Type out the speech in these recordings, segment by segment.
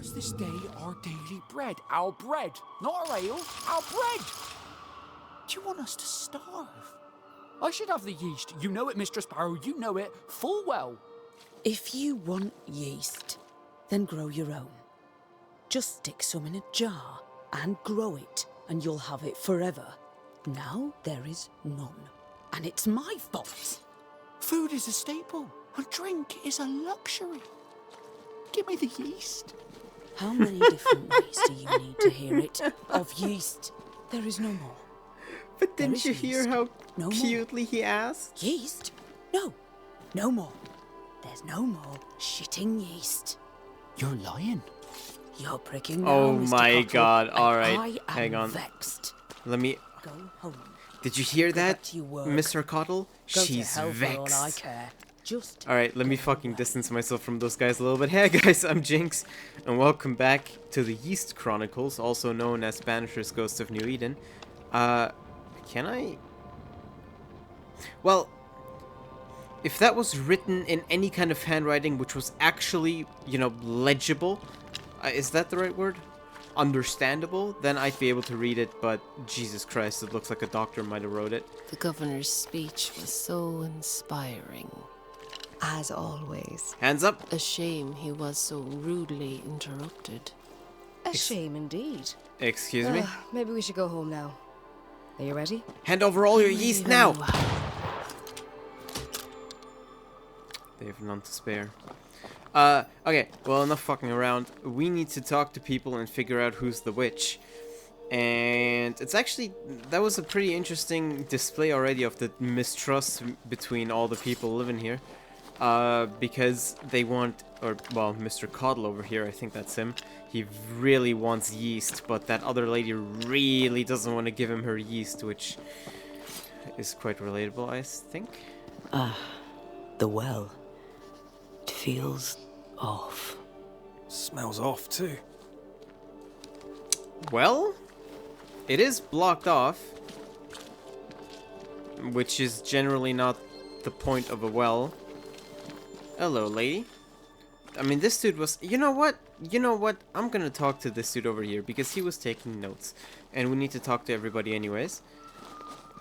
Because this day our daily bread. Our bread. Not our ale. Our bread. Do you want us to starve? I should have the yeast. You know it, Mistress Sparrow. You know it full well. If you want yeast, then grow your own. Just stick some in a jar and grow it, and you'll have it forever. Now there is none. And it's my fault. Food is a staple, and drink is a luxury. Give me the yeast. How many different ways do you need to hear it? Of yeast, there is no more. But didn't you hear how No cutely he asked? Yeast? No, no more. There's no more shitting yeast. You're lying. You're pricking now, Oh Mr. my Cottle, God, and alright, I am hang on. Vexed. Let me... Go home. Did you hear Go back that, to your work. Mr. Cottle? Go She's to hell for all I vexed. care. Just Alright, let me fucking distance myself from those guys a little bit. Hey guys, I'm Jinx, and welcome back to the Yeast Chronicles, also known as Banishers Ghost of New Eden. Can I... Well, if that was written in any kind of handwriting which was actually, you know, legible, is that the right word? Understandable, then I'd be able to read it, but Jesus Christ, it looks like a doctor might have wrote it. The governor's speech was so inspiring. As always. Hands up! A shame he was so rudely interrupted. A shame indeed. Excuse me? Maybe we should go home now. Are you ready? Hand over all your yeast now! They have none to spare. Okay, well, enough fucking around. We need to talk to people and figure out who's the witch. And it's actually, that was a pretty interesting display already of the mistrust between all the people living here. Because they want, or, well, Mr. Coddle over here, I think that's him. He really wants yeast, but that other lady really doesn't want to give him her yeast, which is quite relatable, I think. the well. It feels off. Smells off too. Well, it is blocked off, which is generally not the point of a well. Hello, lady. I mean, this dude was... You know what? I'm gonna talk to this dude over here, because he was taking notes. And we need to talk to everybody anyways.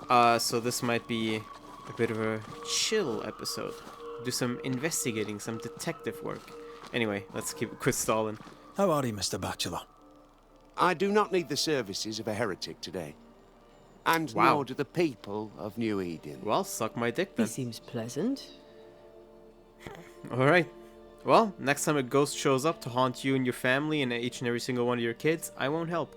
So this might be a bit of a chill episode. Do some investigating, some detective work. Anyway, let's quit stalling. How are you, Mr. Bachelor? I do not need the services of a heretic today. And Wow. nor do the people of New Eden. Well, suck my dick He then. seems pleasant. Alright. Well, next time a ghost shows up to haunt you and your family and each and every single one of your kids, I won't help.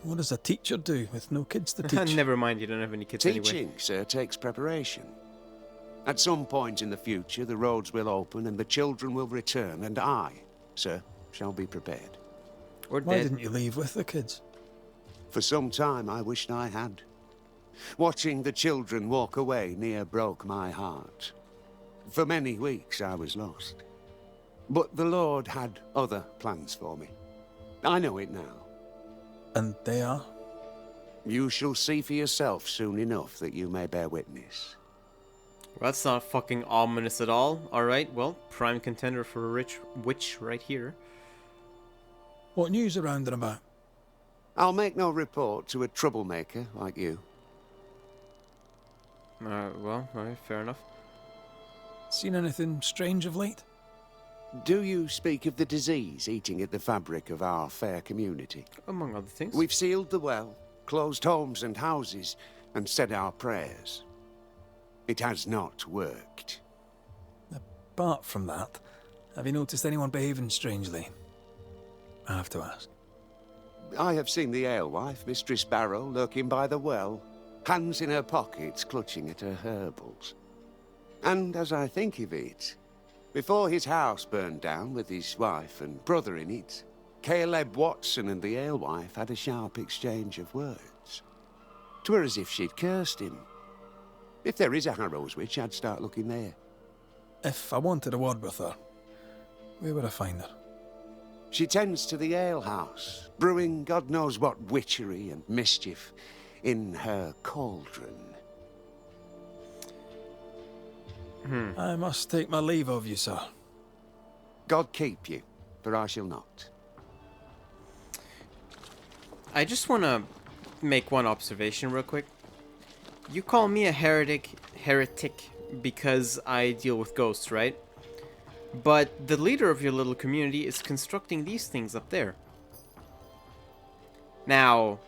What does a teacher do with no kids to teach? Never mind, you don't have any kids anyway. Teaching, sir, takes preparation. At some point in the future, the roads will open and the children will return, and I, sir, shall be prepared. Or Why dead. didn't you leave with the kids? For some time, I wished I had. Watching the children walk away near broke my heart. For many weeks, I was lost. But the Lord had other plans for me. I know it now. And they are? You shall see for yourself soon enough that you may bear witness. Well, that's not fucking ominous at all. Alright, well, prime contender for a rich witch right here. What news around and about? I'll make no report to a troublemaker like you. Well, alright, fair enough. Seen anything strange of late? Do you speak of the disease eating at the fabric of our fair community? Among other things. We've sealed the well, closed homes and houses, and said our prayers. It has not worked. Apart from that, have you noticed anyone behaving strangely? I have to ask. I have seen the alewife, Mistress Barrow, lurking by the well, hands in her pockets clutching at her herbals. And as I think of it, before his house burned down with his wife and brother in it, Caleb Watson and the alewife had a sharp exchange of words. 'Twere as if she'd cursed him. If there is a Harrow's witch, I'd start looking there. If I wanted a word with her, where would I find her? She tends to the alehouse, brewing God knows what witchery and mischief in her cauldron. I must take my leave of you, sir. God keep you, for I shall not. I just want to make one observation real quick. You call me a heretic because I deal with ghosts, right? But the leader of your little community is constructing these things up there. Now,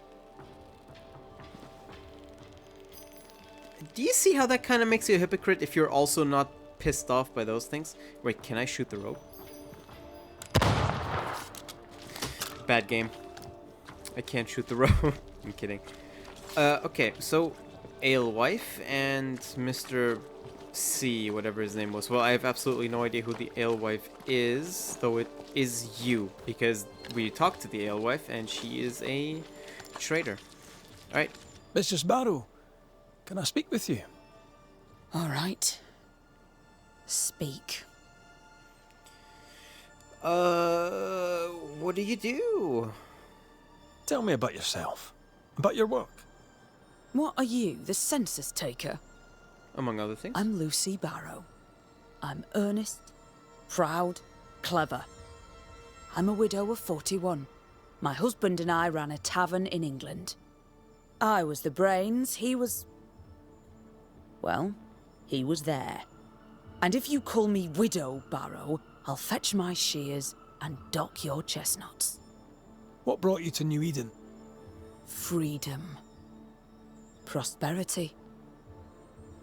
do you see how that kind of makes you a hypocrite if you're also not pissed off by those things? Wait, can I shoot the rope? Bad game. I can't shoot the rope. I'm kidding. Okay, so Alewife and Mr. C, whatever his name was. Well, I have absolutely no idea who the Alewife is, though it is you, because we talked to the Alewife and she is a traitor. Alright. Mistress Barrow, can I speak with you? All right. Speak. What do you do? Tell me about yourself. About your work. What are you, the census taker? Among other things. I'm Lucy Barrow. I'm earnest, proud, clever. I'm a widow of 41. My husband and I ran a tavern in England. I was the brains, he was... well, he was there. And if you call me Widow Barrow, I'll fetch my shears and dock your chestnuts. What brought you to New Eden? Freedom. Prosperity.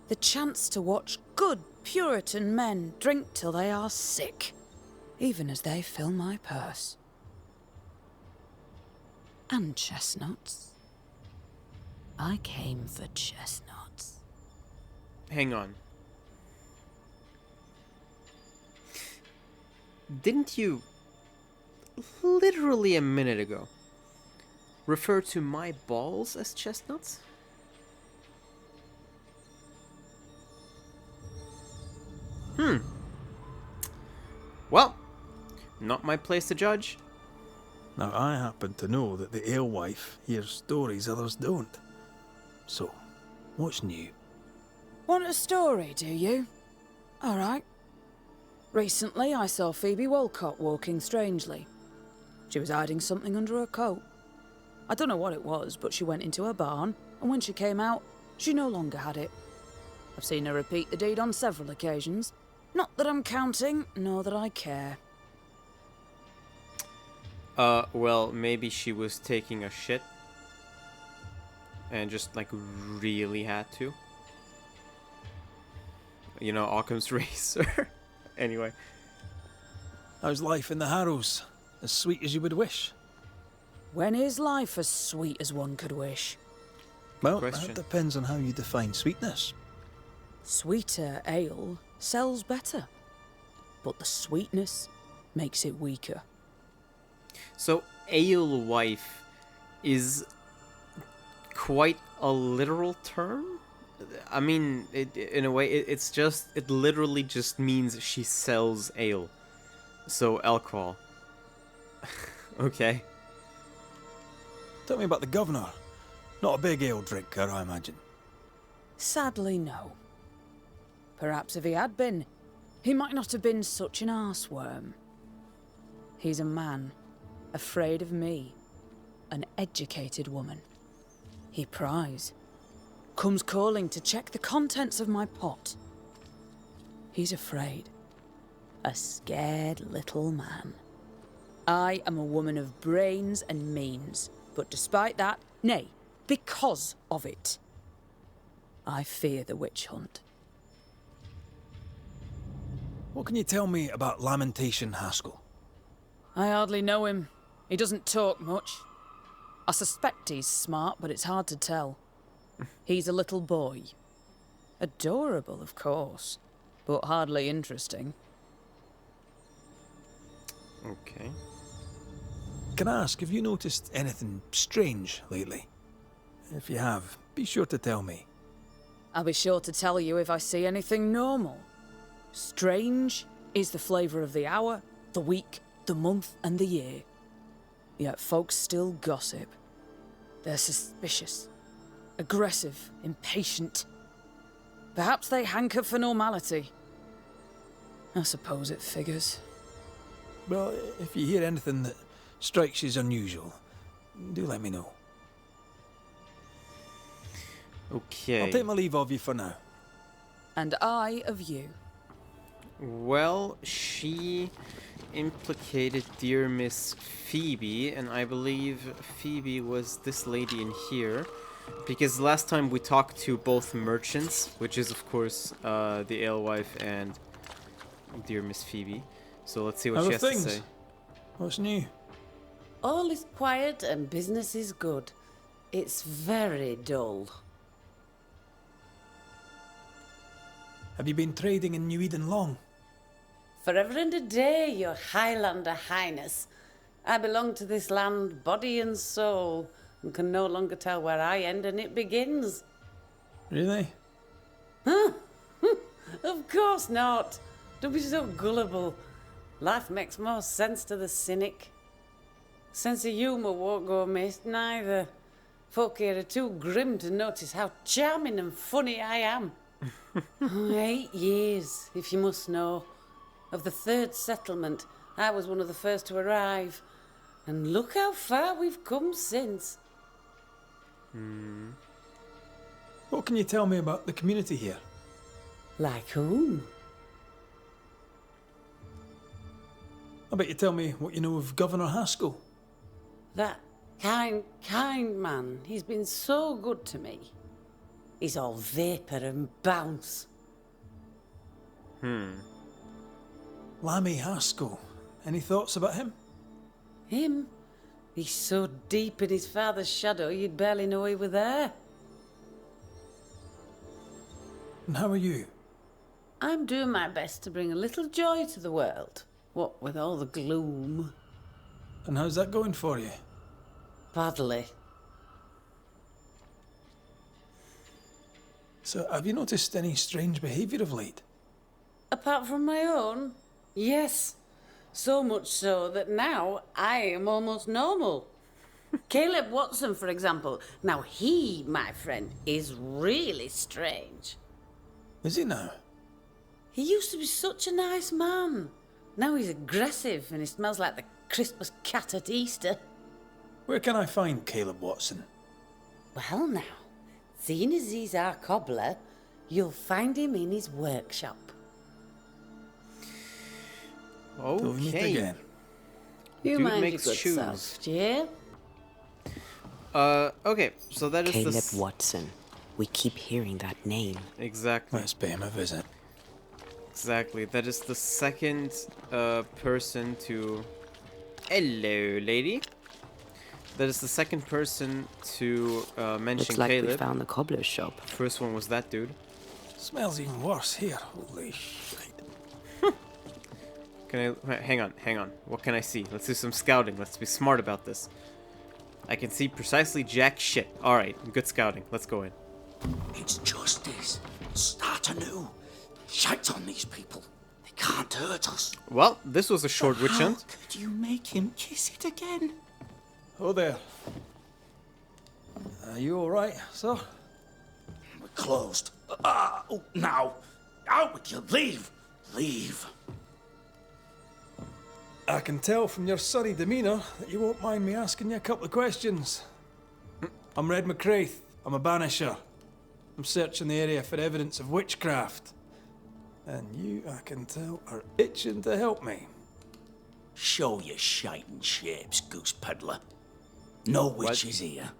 The chance to watch good Puritan men drink till they are sick, even as they fill my purse. And chestnuts. I came for chestnuts. Hang on. Didn't you, literally a minute ago, refer to my balls as chestnuts? Well, not my place to judge. Now, I happen to know that the alewife hears stories others don't. So, what's new? Want a story, do you? All right. Recently, I saw Phoebe Walcott walking strangely. She was hiding something under her coat. I don't know what it was, but she went into her barn, and when she came out, she no longer had it. I've seen her repeat the deed on several occasions. Not that I'm counting, nor that I care. Well, maybe she was taking a shit. And just, like, really had to. You know, Occam's razor. Anyway. How's life in the Harrows? As sweet as you would wish? When is life as sweet as one could wish? Well, Question. that depends on how you define sweetness. Sweeter ale sells better, but the sweetness makes it weaker. So, alewife is quite a literal term? I mean, in a way, it literally just means she sells ale. So, alcohol. Okay. Tell me about the governor. Not a big ale drinker, I imagine. Sadly, no. Perhaps if he had been, he might not have been such an arseworm. He's a man, afraid of me, an educated woman. He pries, comes calling to check the contents of my pot. He's afraid, a scared little man. I am a woman of brains and means, but despite that, nay, because of it, I fear the witch hunt. What can you tell me about Lamentation Haskell? I hardly know him. He doesn't talk much. I suspect he's smart, but it's hard to tell. He's a little boy. Adorable, of course, but hardly interesting. Okay. Can I ask, have you noticed anything strange lately? If you have, be sure to tell me. I'll be sure to tell you if I see anything normal. Strange is the flavour of the hour, the week, the month, and the year. Yet folks still gossip. They're suspicious, aggressive, impatient. Perhaps they hanker for normality. I suppose it figures. Well, if you hear anything that strikes you as unusual, do let me know. Okay. I'll take my leave of you for now. And I of you. Well, she implicated dear Miss Phoebe, and I believe Phoebe was this lady in here. Because last time we talked to both merchants, which is of course the alewife and dear Miss Phoebe. So let's see what she has to say. What's new? All is quiet and business is good. It's very dull. Have you been trading in New Eden long? Forever and a day, your Highlander Highness. I belong to this land, body and soul, and can no longer tell where I end and it begins. Really? Of course not. Don't be so gullible. Life makes more sense to the cynic. Sense of humour won't go amiss, neither. Folk here are too grim to notice how charming and funny I am. 8 years, if you must know. Of the third settlement, I was one of the first to arrive. And look how far we've come since. What can you tell me about the community here? Like whom? I bet you tell me what you know of Governor Haskell. That kind man. He's been so good to me. He's all vapour and bounce. Lammy Haskell. Any thoughts about him? Him? He's so deep in his father's shadow you'd barely know he were there. And how are you? I'm doing my best to bring a little joy to the world. What with all the gloom. And how's that going for you? Badly. So, have you noticed any strange behaviour of late? Apart from my own? Yes. So much so that now I am almost normal. Caleb Watson, for example. Now he, my friend, is really strange. Is he now? He used to be such a nice man. Now he's aggressive and he smells like the Christmas cat at Easter. Where can I find Caleb Watson? Well now, seeing as he's our cobbler, you'll find him in his workshop. Till we meet Okay. again. You Dude mind your makes good shoes. self, do you? Okay, so that is Caleb the... Watson. We keep hearing that name. Exactly. Let's pay him a visit. Exactly. That is the second person to... Hello, lady. That is the second person to mention Looks like we Caleb. found the cobbler's shop. First one was that dude. Smells even worse here. Holy shit. Can I... Hang on. What can I see? Let's do some scouting. Let's be smart about this. I can see precisely jack shit. Alright, good scouting. Let's go in. It's justice. Start anew. Shite on these people. They can't hurt us. Well, this was a short witch hunt. How could you make him kiss it again? Oh there. Are you alright, sir? We're closed. Oh, now. Out with you. Leave. Leave. I can tell from your sunny demeanour that you won't mind me asking you a couple of questions. I'm Red McCraith. I'm a banisher. I'm searching the area for evidence of witchcraft. And you, I can tell, are itching to help me. Show your shiting shapes, goose peddler. No witches here.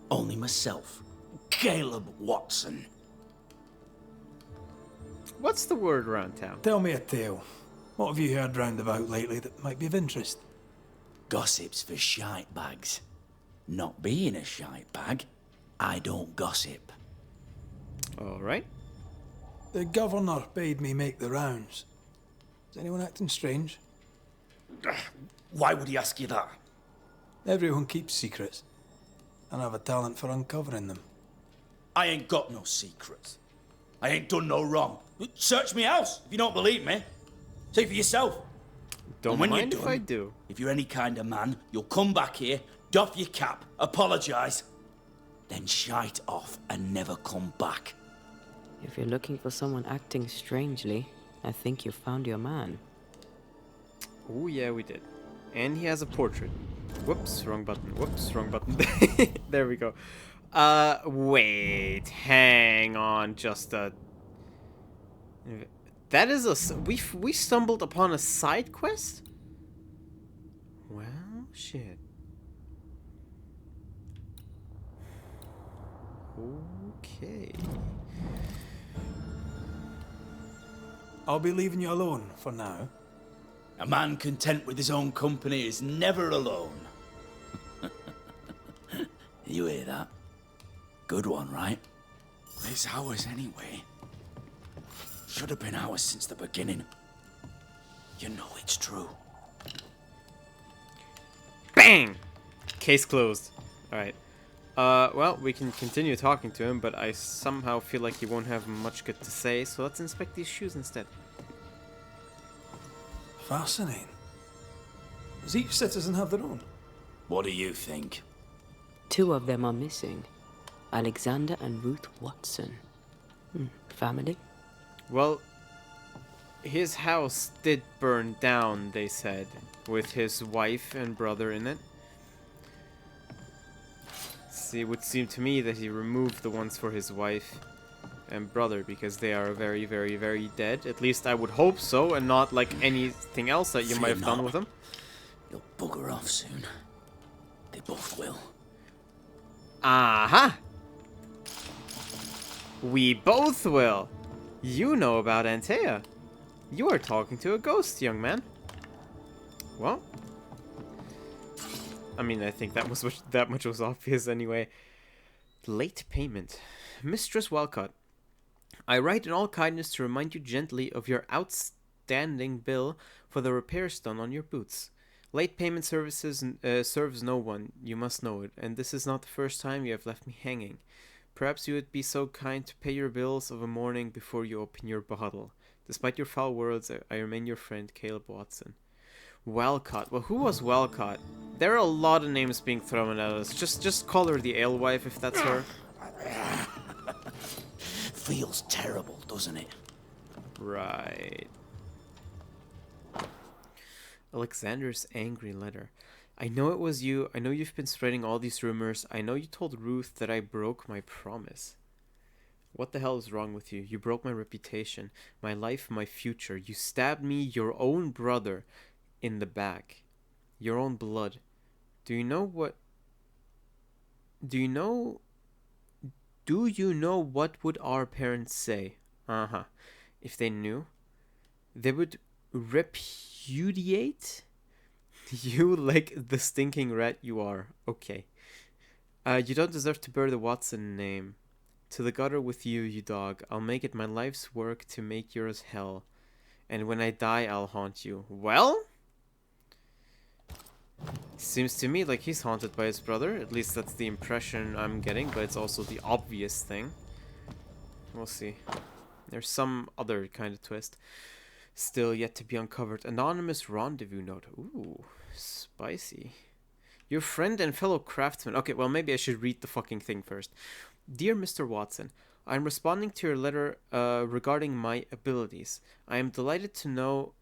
Only myself, Caleb Watson. What's the word around town? Tell me a tale. What have you heard round about lately that might be of interest? Gossip's for shite bags. Not being a shite bag, I don't gossip. Alright. The governor bade me make the rounds. Is anyone acting strange? Why would he ask you that? Everyone keeps secrets, and I have a talent for uncovering them. I ain't got no secrets. I ain't done no wrong. Search me house if you don't believe me. See for yourself. Don't And when mind you're if I done, do. If you're any kind of man, you'll come back here, doff your cap, apologise, then shite off and never come back. If you're looking for someone acting strangely, I think you found your man. Oh yeah, we did. And he has a portrait. Whoops, wrong button. Whoops, wrong button. There we go. Wait, hang on, just a... That is a... We stumbled upon a side quest? Well, shit. Okay. I'll be leaving you alone for now. A man content with his own company is never alone. You hear that? Good one, right? It's ours anyway. Should have been ours since the beginning. You know it's true. Bang! Case closed. Alright. Well, we can continue talking to him, but I somehow feel like he won't have much good to say, so let's inspect these shoes instead. Fascinating. Does each citizen have their own? What do you think? 2 of them are missing. Alexander and Ruth Watson. Family? Well, his house did burn down, they said, with his wife and brother in it. See, it would seem to me that he removed the ones for his wife and brother because they are very, very, very dead. At least I would hope so, and not like anything else that you might have done with them. You'll bugger off soon. They both will. Aha! We both will. You know about Antea. You are talking to a ghost, young man. Well, I mean, I think that much was obvious anyway. Late payment. Mistress Walcott, I write in all kindness to remind you gently of your outstanding bill for the repairs done on your boots. Late payment serves no one, you must know it, and this is not the first time you have left me hanging. Perhaps you would be so kind to pay your bills of a morning before you open your bottle. Despite your foul words, I remain your friend, Caleb Watson. Walcott. Well, who was Walcott? There are a lot of names being thrown at us. Just call her the alewife if that's her. Feels terrible, doesn't it? Right. Alexander's angry letter. I know it was you. I know you've been spreading all these rumors. I know you told Ruth that I broke my promise. What the hell is wrong with you? You broke my reputation, my life, my future. You stabbed me, your own brother, in the back. Your own blood. Do you know what would our parents say? If they knew, they would repudiate you like the stinking rat you are. Okay. You don't deserve to bear the Watson name. To the gutter with you, you dog. I'll make it my life's work to make yours hell. And when I die, I'll haunt you. Well? Seems to me like he's haunted by his brother. At least that's the impression I'm getting, but it's also the obvious thing. We'll see. There's some other kind of twist still yet to be uncovered. Anonymous rendezvous note. Ooh, spicy. Your friend and fellow craftsman. Okay, well, maybe I should read the fucking thing first. Dear Mr. Watson, I am responding to your letter regarding my abilities. I am delighted to know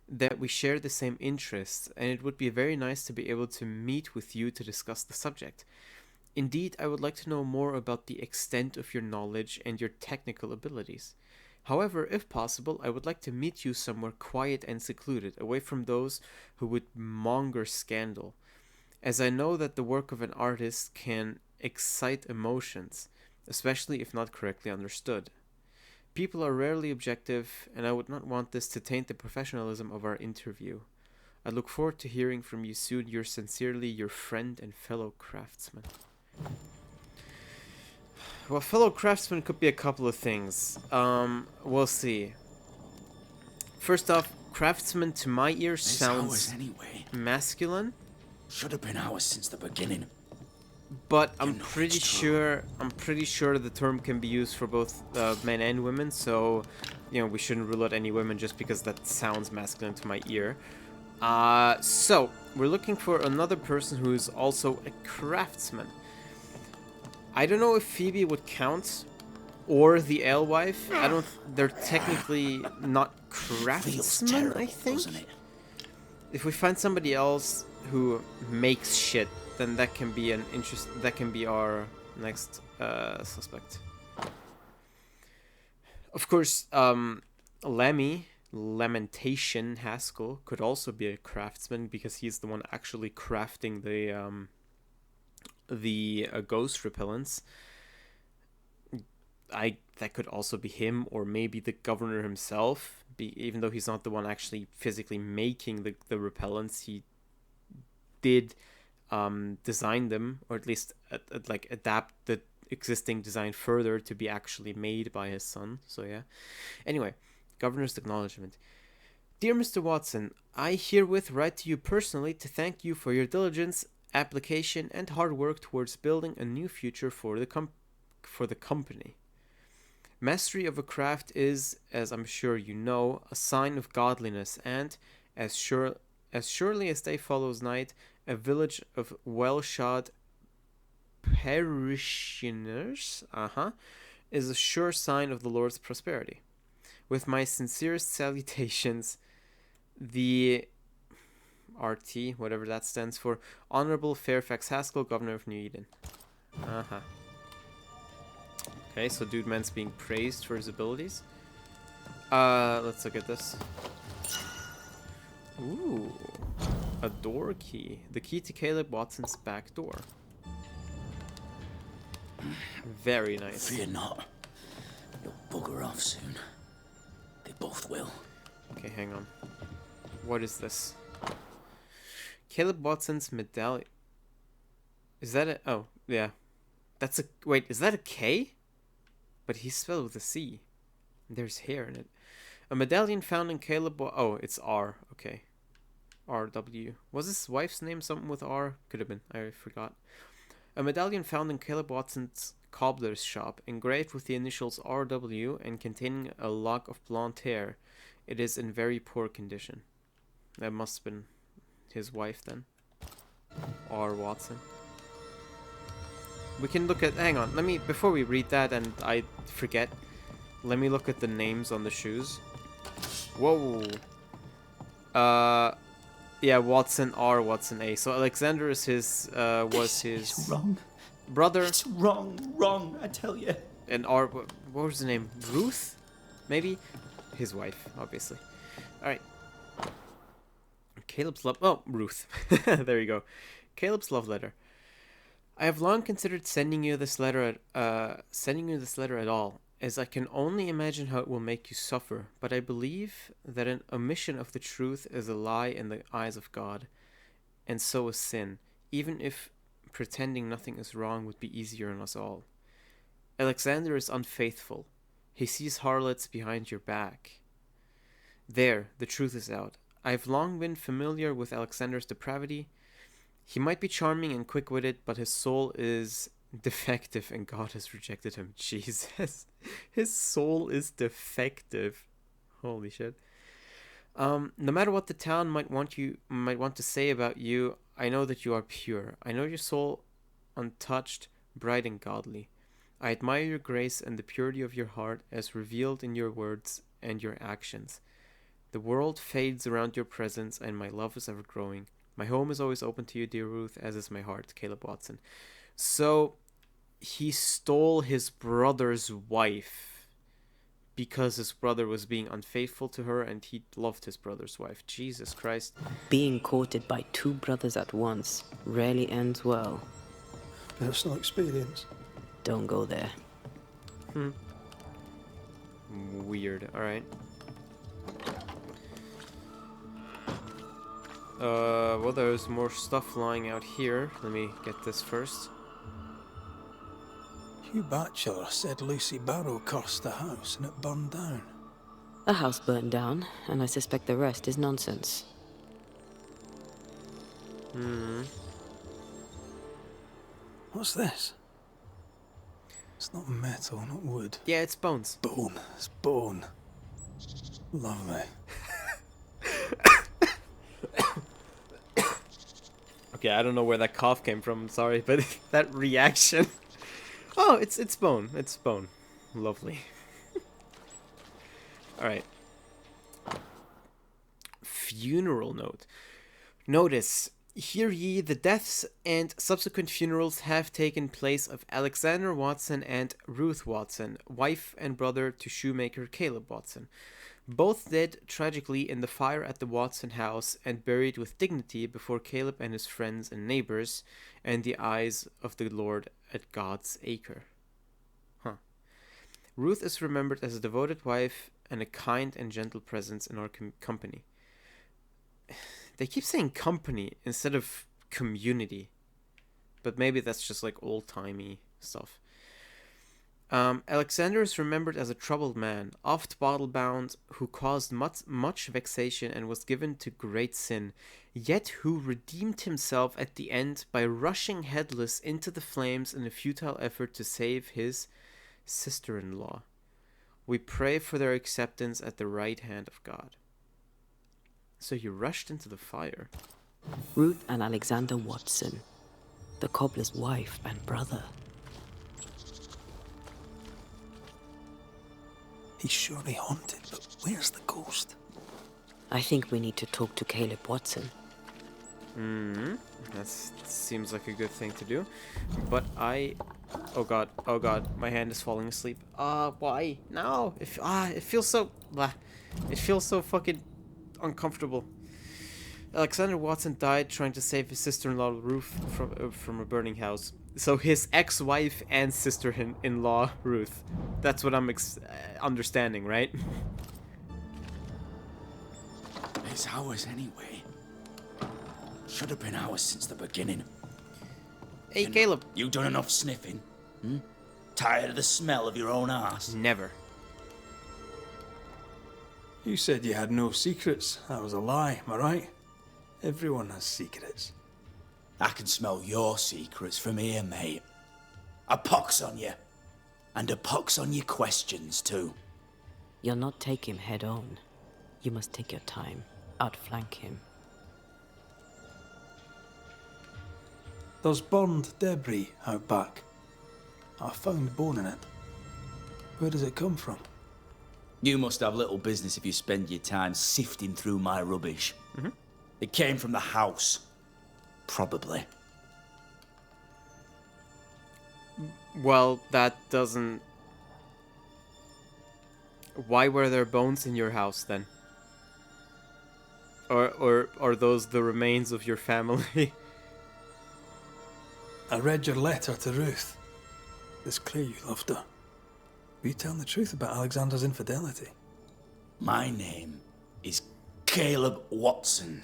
that we share the same interests, and it would be very nice to be able to meet with you to discuss the subject. Indeed, I would like to know more about the extent of your knowledge and your technical abilities. However, if possible, I would like to meet you somewhere quiet and secluded, away from those who would monger scandal, as I know that the work of an artist can excite emotions, especially if not correctly understood. People are rarely objective, and I would not want this to taint the professionalism of our interview. I look forward to hearing from you soon. Yours sincerely, your friend and fellow craftsman. Well, fellow craftsman could be a couple of things. We'll see. First off, craftsman to my ear sounds masculine. Should have been ours since the beginning. But I'm pretty sure the term can be used for both men and women, so we shouldn't rule out any women just because that sounds masculine to my ear. So we're looking for another person who is also a craftsman. I don't know if Phoebe would count, or the alewife. They're technically not craftsmen, I think. If we find somebody else who makes shit, then that can be an interest. That can be our next suspect. Of course, Lamentation Haskell could also be a craftsman because he's the one actually crafting the ghost repellents. That could also be him, or maybe the governor himself. Even though he's not the one actually physically making the repellents, he did design them, or at least like adapt the existing design further to be actually made by his son. So yeah. Anyway, governor's acknowledgement. Dear Mr. Watson, I herewith write to you personally to thank you for your diligence, application, and hard work towards building a new future for the company. Mastery of a craft is, as I'm sure you know, a sign of godliness, and as surely as day follows night, a village of well-shod parishioners is a sure sign of the Lord's prosperity. With my sincerest salutations, the RT, whatever that stands for, Honorable Fairfax Haskell, Governor of New Eden. Okay, so Dude Man's being praised for his abilities. Let's look at this. Ooh, a door key. The key to Caleb Watson's back door. Very nice. Fear not. You'll bugger off soon. They both will. Okay, hang on. What is this? Caleb Watson's medallion. Is that a... Oh, yeah. That's a... Wait, is that a K? But he's spelled with a C. There's hair in it. A medallion found in Caleb... Oh, it's R. Okay. RW. Was his wife's name something with R? Could have been. I forgot. A medallion found in Caleb Watson's cobbler's shop, engraved with the initials RW and containing a lock of blonde hair. It is in very poor condition. That must have been his wife then. R. Watson. We can look at... Hang on. Let me... Before we read that and I forget, let me look at the names on the shoes. Whoa. Yeah, Watson R, Watson A. So Alexander is his, was his... It's wrong. Brother. It's wrong, I tell you. And R... What was the name? Ruth? Maybe? His wife, obviously. Alright. Caleb's love... Oh, Ruth. There you go. Caleb's love letter. I have long considered sending you this letter at all, as I can only imagine how it will make you suffer, but I believe that an omission of the truth is a lie in the eyes of God, and so is sin, even if pretending nothing is wrong would be easier on us all. Alexander is unfaithful. He sees harlots behind your back. There, the truth is out. I have long been familiar with Alexander's depravity. He might be charming and quick-witted, but his soul is defective and God has rejected him. Jesus. His soul is defective. Holy shit. No matter what the town might want to say about you, I know that you are pure. I know your soul untouched, bright and godly. I admire your grace and the purity of your heart as revealed in your words and your actions. The world fades around your presence and my love is ever growing. My home is always open to you, dear Ruth, as is my heart, Caleb Watson. So, he stole his brother's wife because his brother was being unfaithful to her and he loved his brother's wife. Jesus Christ. Being courted by two brothers at once rarely ends well. Personal experience. Don't go there. Weird. Alright. Well, there's more stuff lying out here. Let me get this first. Hugh Batchelor said Lucy Barrow cursed the house and it burned down. The house burned down, and I suspect the rest is nonsense. What's this? It's not metal, not wood. Yeah, it's bones. Bone. It's bone. Lovely. Okay, I don't know where that cough came from, sorry, but that reaction. Oh, it's bone. It's bone. Lovely. Alright. Funeral note. Notice, hear ye, the deaths and subsequent funerals have taken place of Alexander Watson and Ruth Watson, wife and brother to shoemaker Caleb Watson. Both dead tragically in the fire at the Watson house and buried with dignity before Caleb and his friends and neighbors and the eyes of the Lord at God's acre. Ruth is remembered as a devoted wife and a kind and gentle presence in our company. They keep saying company instead of community, but maybe that's just like old-timey stuff. Alexander is remembered as a troubled man, oft bottle-bound, who caused much vexation and was given to great sin, yet who redeemed himself at the end by rushing headless into the flames in a futile effort to save his sister-in-law. We pray for their acceptance at the right hand of God. So he rushed into the fire. Ruth and Alexander Watson, the cobbler's wife and brother. He's surely haunted, but where's the ghost? I think we need to talk to Caleb Watson. That seems like a good thing to do. But oh god, my hand is falling asleep. Why? No! It feels so... It feels so fucking uncomfortable. Alexander Watson died trying to save his sister-in-law Ruth from a burning house. So his ex-wife and sister-in-law Ruth. That's what I'm understanding, right? It's ours anyway. Should have been ours since the beginning. Hey, Caleb. You done enough sniffing? Tired of the smell of your own ass? Never. You said you had no secrets. That was a lie, am I right? Everyone has secrets. I can smell your secrets from here, mate. A pox on you. And a pox on your questions, too. You'll not take him head on. You must take your time. Outflank him. There's burned debris out back. I found bone in it. Where does it come from? You must have little business if you spend your time sifting through my rubbish. It came from the house. Probably. Well, that doesn't... Why were there bones in your house then? Or are those the remains of your family? I read your letter to Ruth. It's clear you loved her. Were you telling the truth about Alexander's infidelity? My name is Caleb Watson.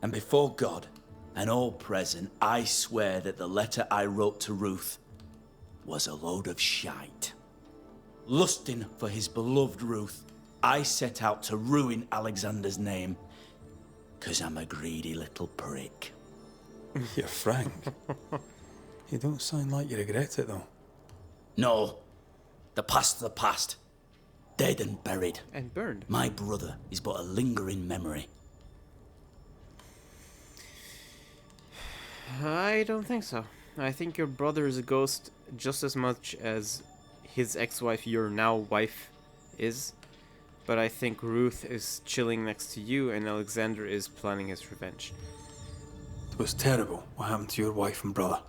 And before God and all present, I swear that the letter I wrote to Ruth was a load of shite. Lusting for his beloved Ruth, I set out to ruin Alexander's name, 'cause I'm a greedy little prick. You're frank. You don't sound like you regret it, though. No. The past's the past. Dead and buried. And burned. My brother is but a lingering memory. I don't think so. I think your brother is a ghost just as much as his ex-wife, your now wife, is. But I think Ruth is chilling next to you and Alexander is planning his revenge. It was terrible what happened to your wife and brother.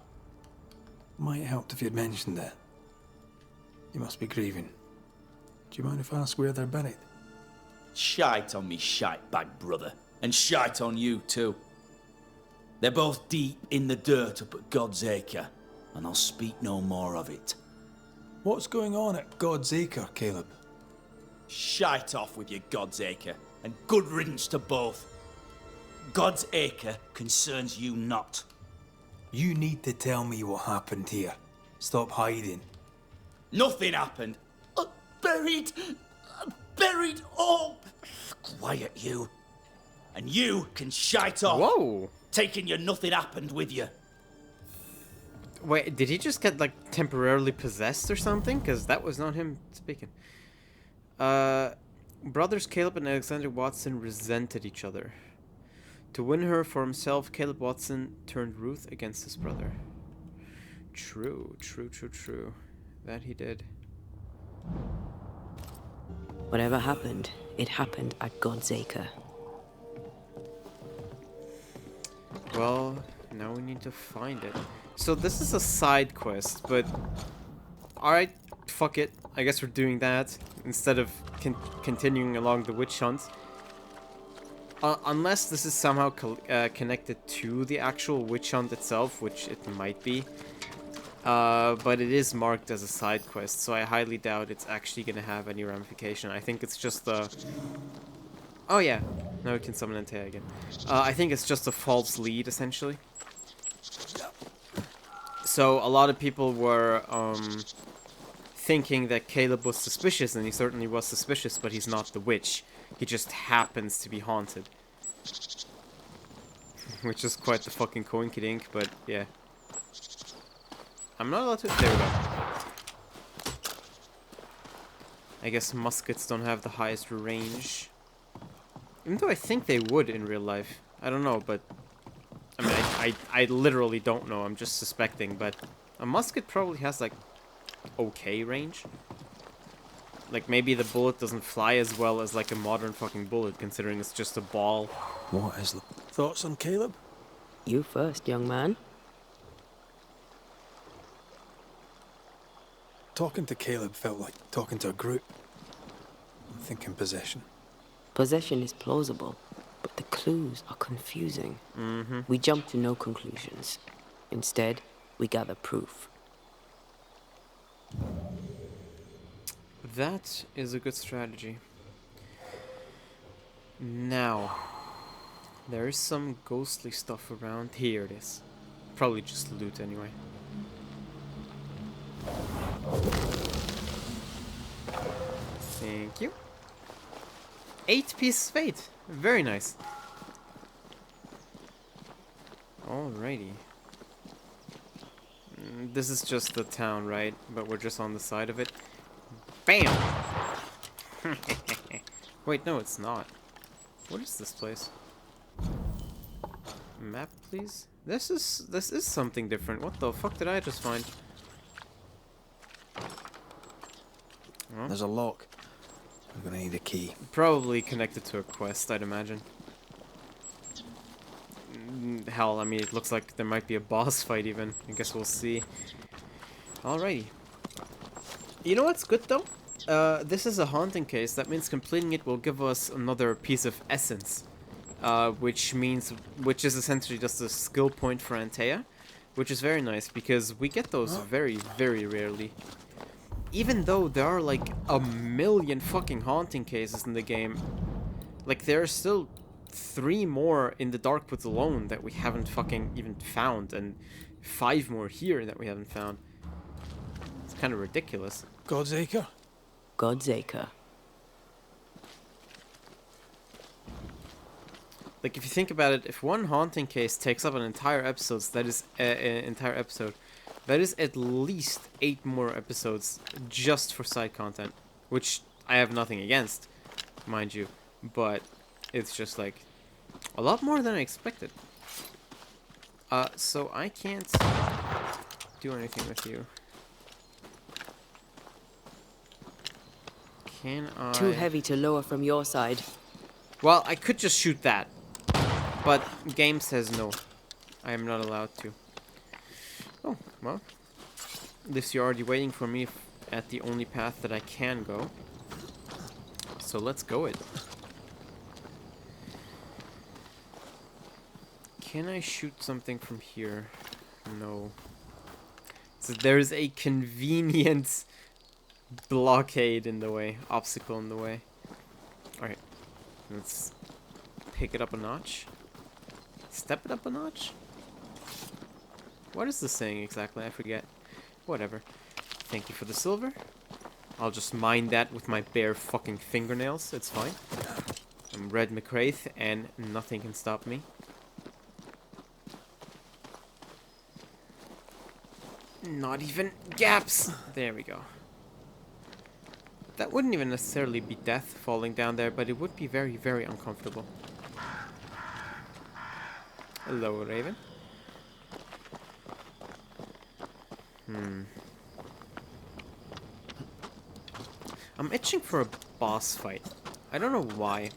Might help if you'd mentioned it. You must be grieving. Do you mind if I ask where they're buried? Shite on me shite bag brother. And shite on you too. They're both deep in the dirt up at God's Acre, and I'll speak no more of it. What's going on at God's Acre, Caleb? Shite off with your God's Acre, and good riddance to both. God's Acre concerns you not. You need to tell me what happened here. Stop hiding. Nothing happened. Buried all. Quiet, you. And you can shite off. Whoa! Taking your nothing happened with you. Wait, did he just get, like, temporarily possessed or something? Because that was not him speaking. Brothers Caleb and Alexander Watson resented each other. To win her for himself, Caleb Watson turned Ruth against his brother. True. That he did. Whatever happened, it happened at God's Acre. Well, now we need to find it. So this is a side quest, but... Alright, fuck it. I guess we're doing that instead of continuing along the witch hunt. Unless this is somehow connected to the actual witch hunt itself, which it might be. But it is marked as a side quest, so I highly doubt it's actually going to have any ramification. I think it's just a... Oh yeah, now we can summon Antea again. I think it's just a false lead, essentially. So a lot of people were thinking that Caleb was suspicious, and he certainly was suspicious, but he's not the witch. He just happens to be haunted. Which is quite the fucking coinkydink, but yeah. I'm not allowed to... There we go. I guess muskets don't have the highest range. Even though I think they would in real life. I don't know, but... I mean, I literally don't know. I'm just suspecting, but... A musket probably has, like, okay range. Like, maybe the bullet doesn't fly as well as, like, a modern fucking bullet, considering it's just a ball. What is the thoughts on Caleb? You first, young man. Talking to Caleb felt like talking to a group. I'm thinking possession. Possession is plausible, but the clues are confusing. We jump to no conclusions. Instead, we gather proof. That is a good strategy. Now, there is some ghostly stuff around. Here it is. Probably just loot anyway. Thank you. 8 pieces of 8. Very nice. Alrighty. This is just the town, right? But we're just on the side of it. Bam! Wait, no, it's not. What is this place? Map, please? This is something different. What the fuck did I just find? Oh. There's a lock. I'm gonna need a key. Probably connected to a quest, I'd imagine. Hell, I mean, it looks like there might be a boss fight even. I guess we'll see. Alrighty. You know what's good though? This is a haunting case. That means completing it will give us another piece of essence. Which is essentially just a skill point for Antea. Which is very nice because we get those very, very rarely. Even though there are like a million fucking haunting cases in the game, like there are still 3 more in the Darkwoods alone that we haven't fucking even found, and 5 more here that we haven't found. It's kind of ridiculous. God's Acre? God's Acre. Like if you think about it, if one haunting case takes up an entire episode, that is that is at least 8 more episodes just for side content, which I have nothing against, mind you, but it's just like a lot more than I expected. So I can't do anything with you. Can I? Too heavy to lower from your side. Well, I could just shoot that, but game says no. I am not allowed to. Oh, well. At least you're already waiting for me at the only path that I can go. So let's go it. Can I shoot something from here? No. So there's a convenient blockade in the way, obstacle in the way. Alright, let's pick it up a notch. Step it up a notch? What is this saying exactly? I forget. Whatever. Thank you for the silver. I'll just mine that with my bare fucking fingernails. It's fine. I'm Red McCraith and nothing can stop me. Not even gaps. There we go. That wouldn't even necessarily be death falling down there, but it would be very, very uncomfortable. Hello, Raven. I'm itching for a boss fight. I don't know why.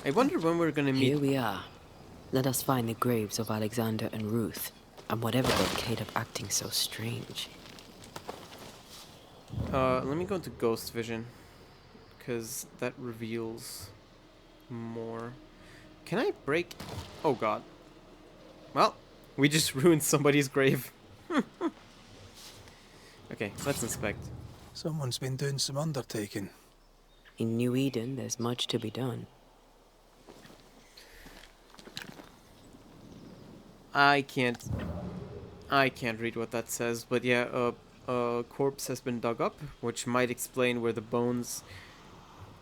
I wonder when we're gonna meet... Here we are. Let us find the graves of Alexander and Ruth, and whatever got Caleb acting so strange. Let me go into Ghost Vision, because that reveals more. Can I break? Oh god. Well, we just ruined somebody's grave. Okay, let's inspect. Someone's been doing some undertaking. In New Eden, there's much to be done. I can't read what that says, but yeah, a corpse has been dug up, which might explain where the bones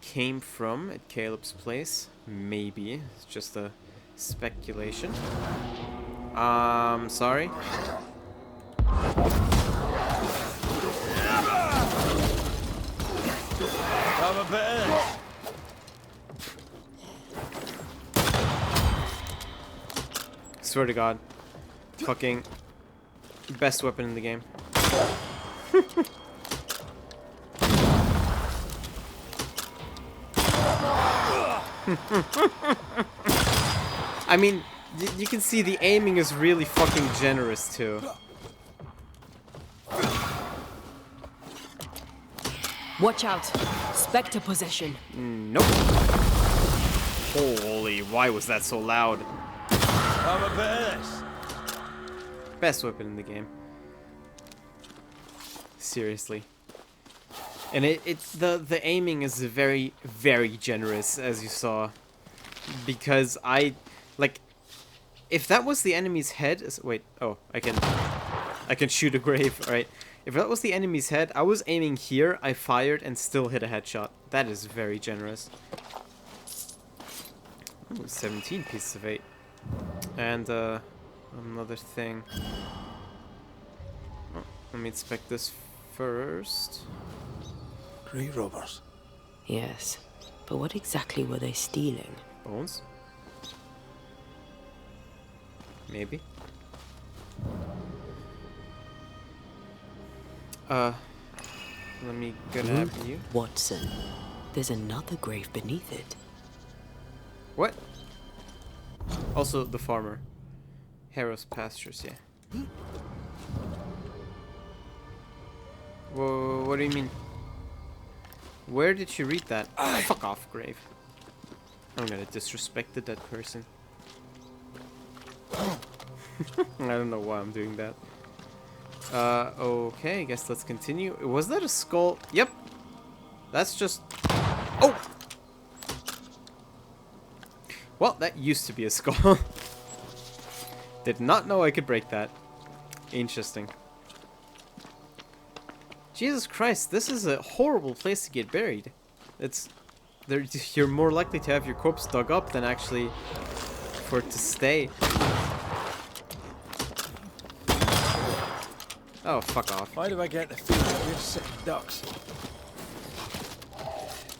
came from at Caleb's place. Maybe. It's just a speculation. Sorry. Have a bit. Swear to God. Fucking best weapon in the game. I mean, you can see the aiming is really fucking generous too. Watch out! Spectre possession. Nope. Holy, why was that so loud? Have a bit. Best weapon in the game. Seriously. And the aiming is very, very generous, as you saw. Because like, if that was the enemy's head, wait, oh, I can shoot a grave, alright. If that was the enemy's head, I was aiming here, I fired, and still hit a headshot. That is very generous. Ooh, 17 pieces of 8. And, another thing. Oh, let me inspect this first. Grave robbers. Yes, but what exactly were they stealing? Bones? Maybe. Let me grab you. Watson, there's another grave beneath it. What? Also, the farmer. Harrow's pastures, yeah. Whoa, what do you mean? Where did you read that? Fuck off, grave. I'm gonna disrespect the dead person. I don't know why I'm doing that. Okay, I guess let's continue. Was that a skull? Yep. That's just... Oh! Well, that used to be a skull. Did not know I could break that. Interesting. Jesus Christ, this is a horrible place to get buried. You're more likely to have your corpse dug up than actually for it to stay. Oh, fuck off. Why do I get the feeling we're sitting ducks?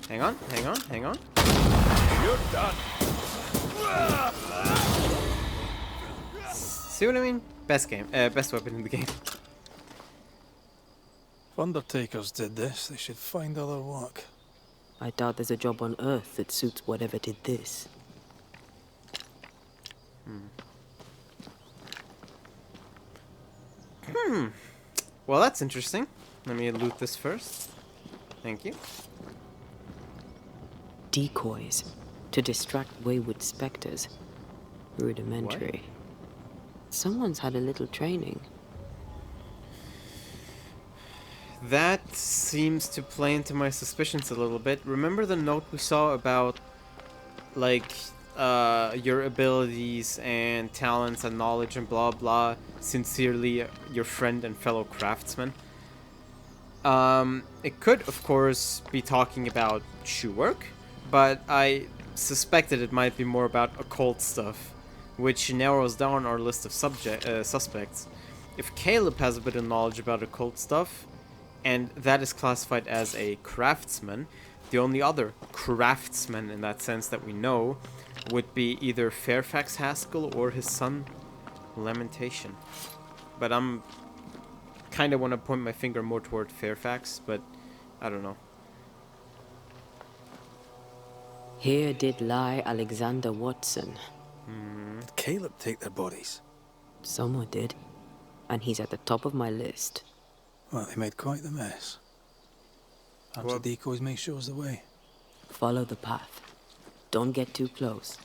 Hang on, hang on, hang on. You're done. See what I mean? Best weapon in the game. If undertakers did this, they should find other work. I doubt there's a job on Earth that suits whatever did this. Well, that's interesting. Let me loot this first. Thank you. Decoys to distract wayward specters. Rudimentary. Someone's had a little training. That seems to play into my suspicions a little bit. Remember the note we saw about, like, your abilities and talents and knowledge and blah blah. Sincerely, your friend and fellow craftsman. It could, of course, be talking about shoe work, but I suspected it might be more about occult stuff, which narrows down our list of suspects. If Caleb has a bit of knowledge about occult stuff, and that is classified as a craftsman, the only other craftsman in that sense that we know would be either Fairfax Haskell or his son, Lamentation. But I'm kind of want to point my finger more toward Fairfax, but I don't know. Here did lie Alexander Watson. Caleb take their bodies? Someone did. And he's at the top of my list. Well, they made quite the mess. Perhaps the decoys may show us the way. Follow the path. Don't get too close.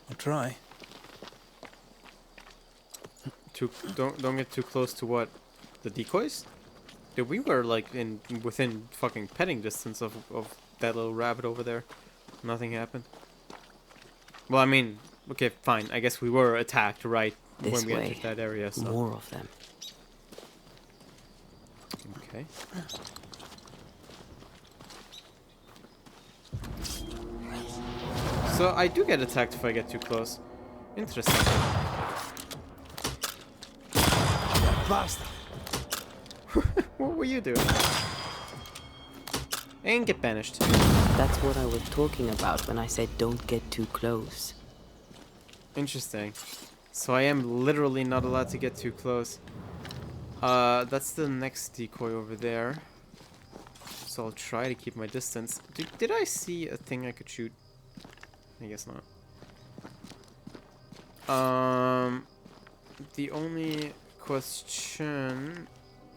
I'll try. Don't get too close to what? The decoys? Dude, we were like within fucking petting distance of that little rabbit over there. Nothing happened. Well, I mean, okay, fine. I guess we were attacked right This when we way. entered that area. So. More of them. Okay. So I do get attacked if I get too close. Interesting. Bastard! What were you doing? And get banished. That's what I was talking about when I said don't get too close. Interesting. So I am literally not allowed to get too close. That's the next decoy over there. So I'll try to keep my distance. Did I see a thing I could shoot? I guess not. The only question...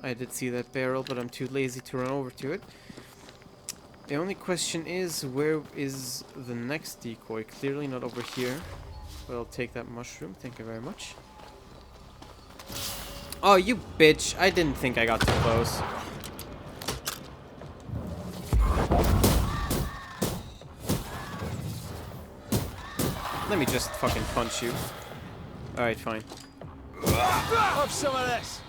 I did see that barrel, but I'm too lazy to run over to it. The only question is, where is the next decoy? Clearly not over here. But I'll take that mushroom. Thank you very much. Oh, you bitch. I didn't think I got too close. Let me just fucking punch you. Alright, fine. Have some of this!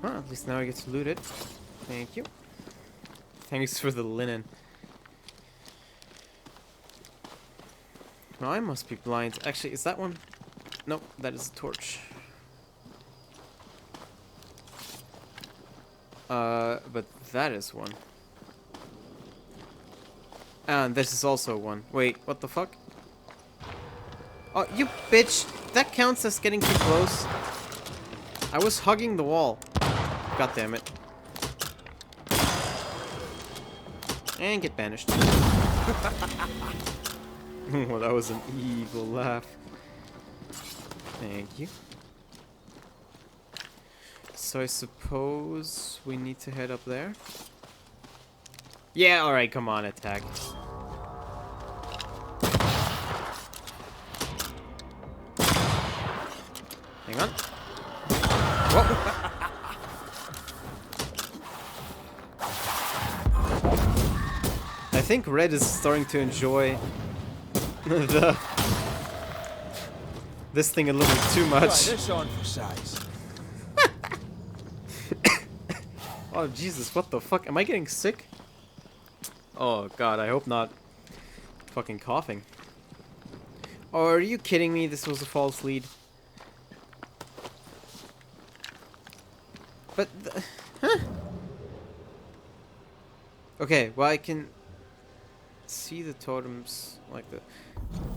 Huh, at least now I get to loot it. Thank you. Thanks for the linen. No, I must be blind. Actually, is that one? Nope, that is a torch. But that is one. And this is also one. Wait, what the fuck? Oh, you bitch! That counts as getting too close. I was hugging the wall. God damn it. And get banished. Well, that was an evil laugh. Thank you. So I suppose we need to head up there. Yeah, alright, come on, attack. Hang on. Whoa. I think Red is starting to enjoy this thing a little too much. Try this on for size. Oh Jesus, what the fuck? Am I getting sick? Oh god, I hope not. Fucking coughing. Oh, are you kidding me? This was a false lead. But huh? Okay, well I can see the totems like the...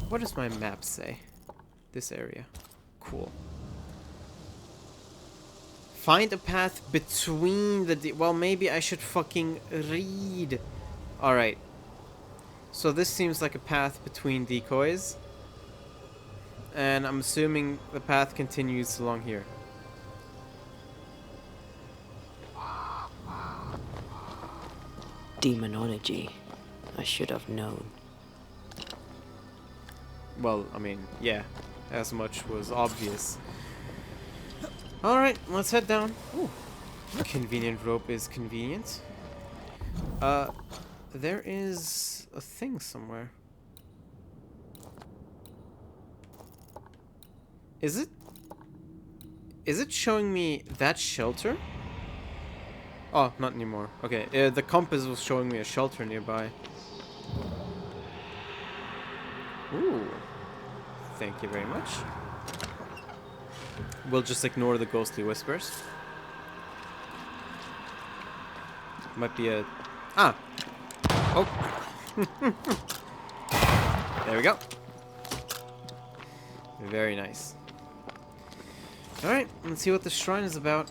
What does my map say? This area. Cool. Find a path between the... Well, maybe I should fucking read. Alright. So this seems like a path between decoys. And I'm assuming the path continues along here. Demonology. I should have known. Well, I mean, yeah. As much was obvious. Alright, let's head down. Ooh. Convenient rope is convenient. There is a thing somewhere. Is it showing me that shelter? Oh, not anymore. Okay, the compass was showing me a shelter nearby. Ooh. Thank you very much. We'll just ignore the ghostly whispers. Might be a... Ah! Oh! There we go. Very nice. Alright, let's see what the shrine is about.